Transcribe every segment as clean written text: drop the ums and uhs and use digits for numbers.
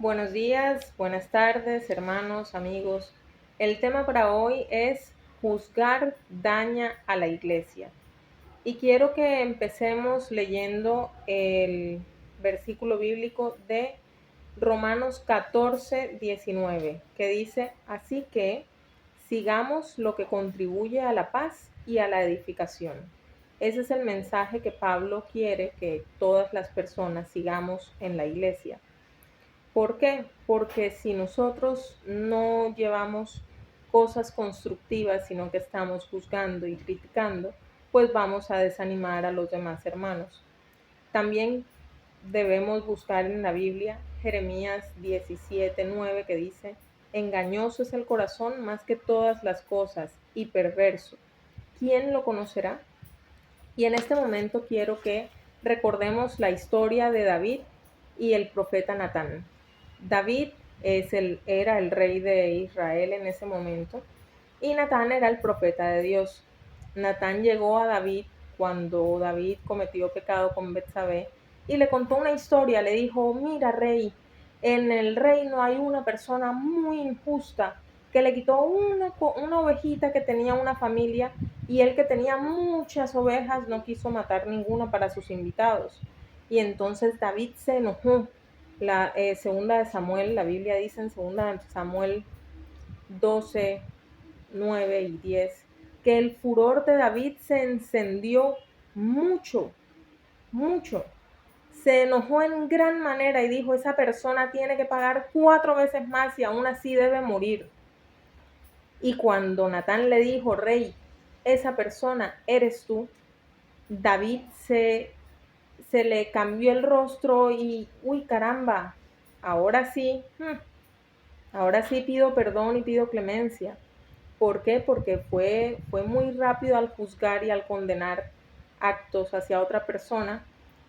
Buenos días, buenas tardes, hermanos, amigos. El tema para hoy es juzgar daña a la iglesia. Y quiero que empecemos leyendo el versículo bíblico de Romanos 14:19, que dice, así que sigamos lo que contribuye a la paz y a la edificación. Ese es el mensaje que Pablo quiere que todas las personas sigamos en la iglesia. ¿Por qué? Porque si nosotros no llevamos cosas constructivas, sino que estamos juzgando y criticando, pues vamos a desanimar a los demás hermanos. También debemos buscar en la Biblia Jeremías 17:9 que dice, engañoso es el corazón más que todas las cosas y perverso. ¿Quién lo conocerá? Y en este momento quiero que recordemos la historia de David y el profeta Natán. David era el rey de Israel en ese momento y Natán era el profeta de Dios. Natán llegó a David cuando David cometió pecado con Betsabé y le contó una historia, le dijo, mira rey, en el reino hay una persona muy injusta que le quitó una ovejita que tenía una familia y él que tenía muchas ovejas no quiso matar ninguna para sus invitados. Y entonces David se enojó. La segunda de Samuel, la Biblia dice en segunda de Samuel 12, 9 y 10, que el furor de David se encendió mucho, mucho. Se enojó en gran manera y dijo, esa persona tiene que pagar 4 veces más y aún así debe morir. Y cuando Natán le dijo, rey, esa persona eres tú, David se le cambió el rostro y, uy, caramba, ahora sí, ahora sí pido perdón y pido clemencia. ¿Por qué? Porque fue muy rápido al juzgar y al condenar actos hacia otra persona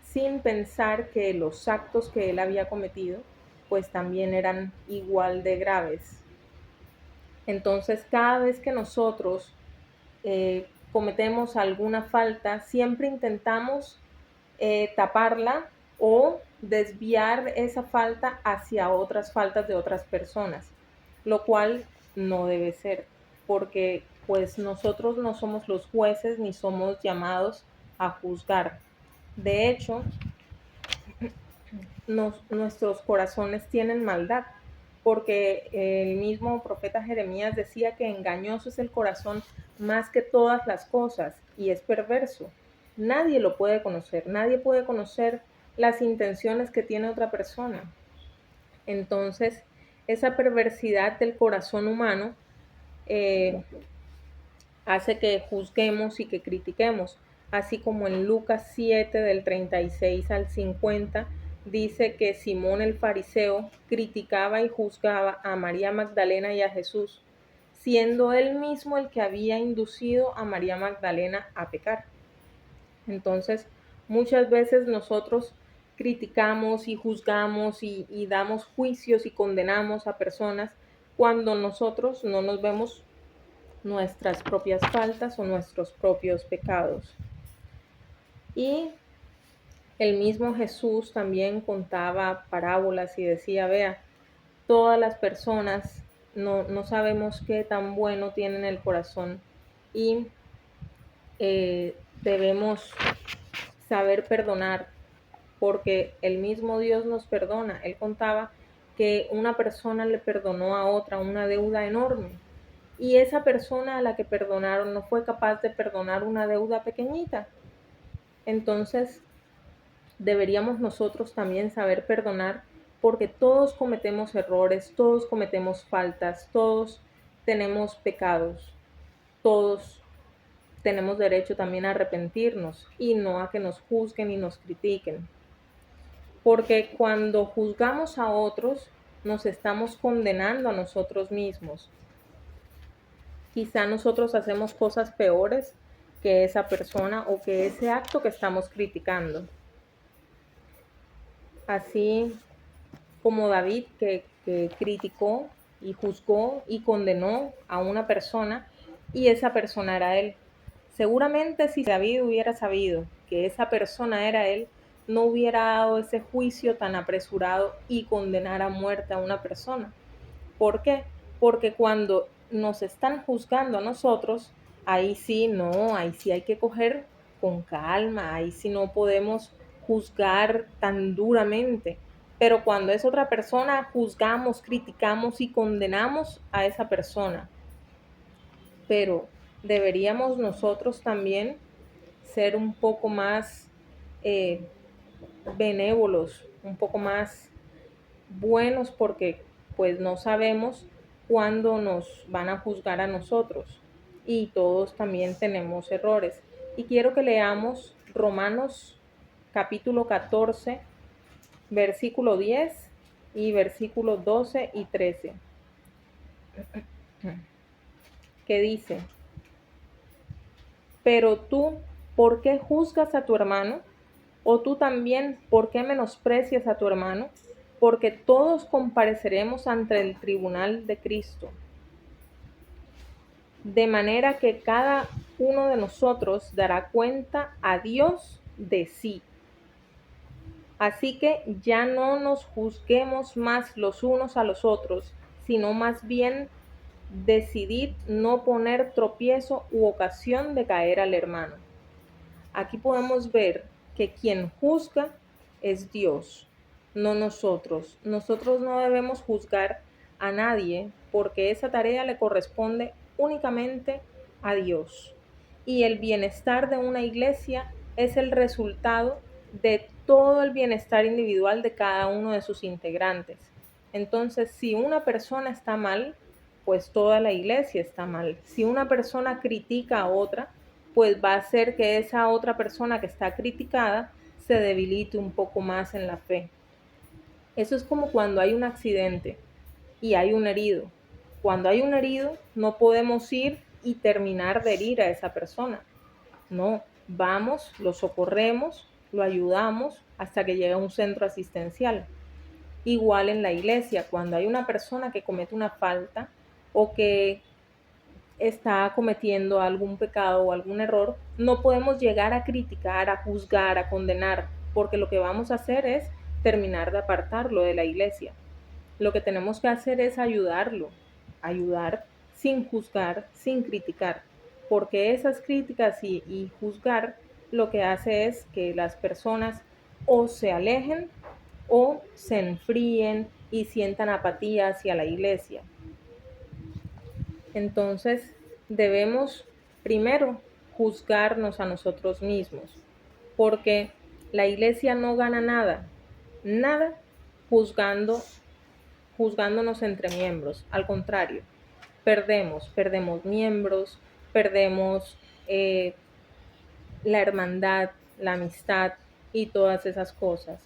sin pensar que los actos que él había cometido pues también eran igual de graves. Entonces, cada vez que nosotros cometemos alguna falta, siempre intentamos taparla o desviar esa falta hacia otras faltas de otras personas, lo cual no debe ser, porque pues nosotros no somos los jueces ni somos llamados a juzgar. De hecho, nuestros corazones tienen maldad, porque el mismo profeta Jeremías decía que engañoso es el corazón más que todas las cosas y es perverso. Nadie lo puede conocer, nadie puede conocer las intenciones que tiene otra persona. Entonces, esa perversidad del corazón humano eh, hace que juzguemos y que critiquemos, así como en Lucas 7 del 36 al 50 dice que Simón el fariseo criticaba y juzgaba a María Magdalena y a Jesús, siendo él mismo el que había inducido a María Magdalena a pecar. Entonces, muchas veces nosotros criticamos y juzgamos y damos juicios y condenamos a personas cuando nosotros no nos vemos nuestras propias faltas o nuestros propios pecados. Y el mismo Jesús también contaba parábolas y decía, vea, todas las personas no sabemos qué tan bueno tienen el corazón y debemos saber perdonar porque el mismo Dios nos perdona. Él contaba que una persona le perdonó a otra una deuda enorme y esa persona a la que perdonaron no fue capaz de perdonar una deuda pequeñita. Entonces, deberíamos nosotros también saber perdonar porque todos cometemos errores, todos cometemos faltas, todos tenemos pecados, todos tenemos derecho también a arrepentirnos y no a que nos juzguen y nos critiquen. Porque cuando juzgamos a otros, nos estamos condenando a nosotros mismos. Quizá nosotros hacemos cosas peores que esa persona o que ese acto que estamos criticando. Así como David que criticó y juzgó y condenó a una persona y esa persona era él. Seguramente si David hubiera sabido que esa persona era él, no hubiera dado ese juicio tan apresurado y condenar a muerte a una persona. ¿Por qué? Porque cuando nos están juzgando a nosotros, ahí sí, no, ahí sí hay que coger con calma, ahí sí no podemos juzgar tan duramente. Pero cuando es otra persona, juzgamos, criticamos y condenamos a esa persona. Pero deberíamos nosotros también ser un poco más eh, benévolos, un poco más buenos, porque pues no sabemos cuándo nos van a juzgar a nosotros, y todos también tenemos errores. Y quiero que leamos Romanos capítulo 14, versículo 10 y versículos 12 y 13, que dice: pero tú, ¿por qué juzgas a tu hermano? ¿O tú también, por qué menosprecias a tu hermano? Porque todos compareceremos ante el tribunal de Cristo. De manera que cada uno de nosotros dará cuenta a Dios de sí. Así que ya no nos juzguemos más los unos a los otros, sino más bien decidid no poner tropiezo u ocasión de caer al hermano. Aquí podemos ver que quien juzga es Dios, no nosotros. Nosotros no debemos juzgar a nadie, porque esa tarea le corresponde únicamente a Dios. Y el bienestar de una iglesia es el resultado de todo el bienestar individual de cada uno de sus integrantes. Entonces, si una persona está mal, pues toda la iglesia está mal. Si una persona critica a otra, pues va a hacer que esa otra persona que está criticada se debilite un poco más en la fe. Eso es como cuando hay un accidente y hay un herido. Cuando hay un herido, no podemos ir y terminar de herir a esa persona. No, vamos, lo socorremos, lo ayudamos hasta que llegue a un centro asistencial. Igual en la iglesia, cuando hay una persona que comete una falta o que está cometiendo algún pecado o algún error, no podemos llegar a criticar, a juzgar, a condenar, porque lo que vamos a hacer es terminar de apartarlo de la iglesia. Lo que tenemos que hacer es ayudarlo, ayudar sin juzgar, sin criticar, porque esas críticas y juzgar lo que hace es que las personas o se alejen o se enfríen y sientan apatía hacia la iglesia. Entonces, debemos primero juzgarnos a nosotros mismos, porque la iglesia no gana nada, nada juzgando, juzgándonos entre miembros. Al contrario, perdemos miembros, perdemos la hermandad, la amistad y todas esas cosas.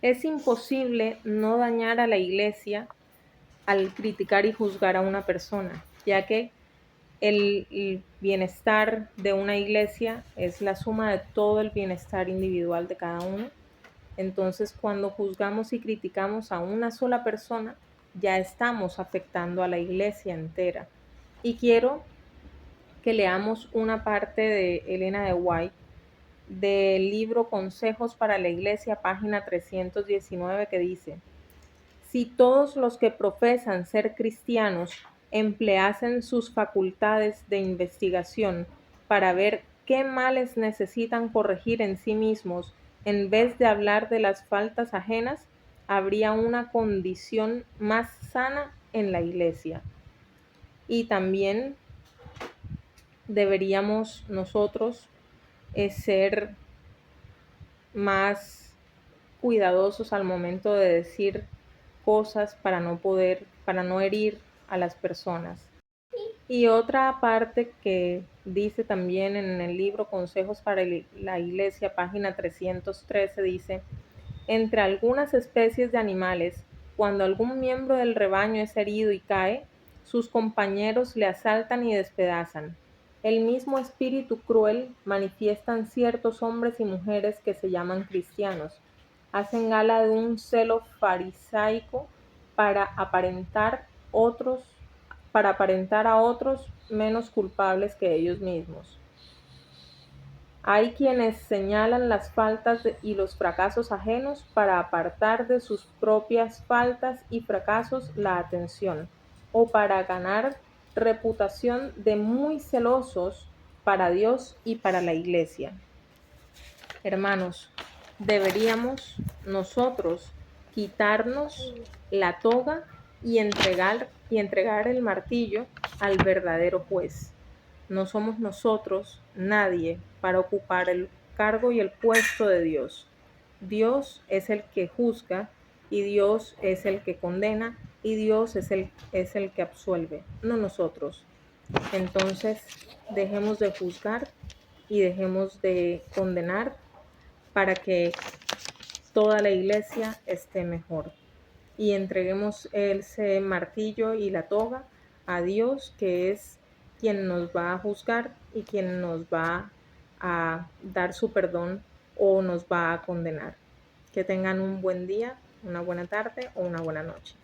Es imposible no dañar a la iglesia al criticar y juzgar a una persona, ya que el bienestar de una iglesia es la suma de todo el bienestar individual de cada uno. Entonces, cuando juzgamos y criticamos a una sola persona, ya estamos afectando a la iglesia entera. Y quiero que leamos una parte de Elena de White del libro Consejos para la Iglesia, página 319, que dice: si todos los que profesan ser cristianos empleasen sus facultades de investigación para ver qué males necesitan corregir en sí mismos, en vez de hablar de las faltas ajenas, habría una condición más sana en la iglesia. Y también deberíamos nosotros ser más cuidadosos al momento de decir cosas para no herir a las personas. Y otra parte que dice también en el libro Consejos para la Iglesia, página 313, dice: entre algunas especies de animales, cuando algún miembro del rebaño es herido y cae, sus compañeros le asaltan y despedazan. El mismo espíritu cruel manifiestan ciertos hombres y mujeres que se llaman cristianos. Hacen gala de un celo farisaico para aparentar otros, para aparentar a otros menos culpables que ellos mismos. Hay quienes señalan las faltas y los fracasos ajenos para apartar de sus propias faltas y fracasos la atención, o para ganar reputación de muy celosos para Dios y para la iglesia. Hermanos, deberíamos nosotros quitarnos la toga y entregar el martillo al verdadero juez. No somos nosotros nadie para ocupar el cargo y el puesto de Dios. Dios es el que juzga y Dios es el que condena y Dios es el que absuelve, no nosotros. Entonces, dejemos de juzgar y dejemos de condenar para que toda la iglesia esté mejor. Y entreguemos ese martillo y la toga a Dios, que es quien nos va a juzgar y quien nos va a dar su perdón o nos va a condenar. Que tengan un buen día, una buena tarde o una buena noche.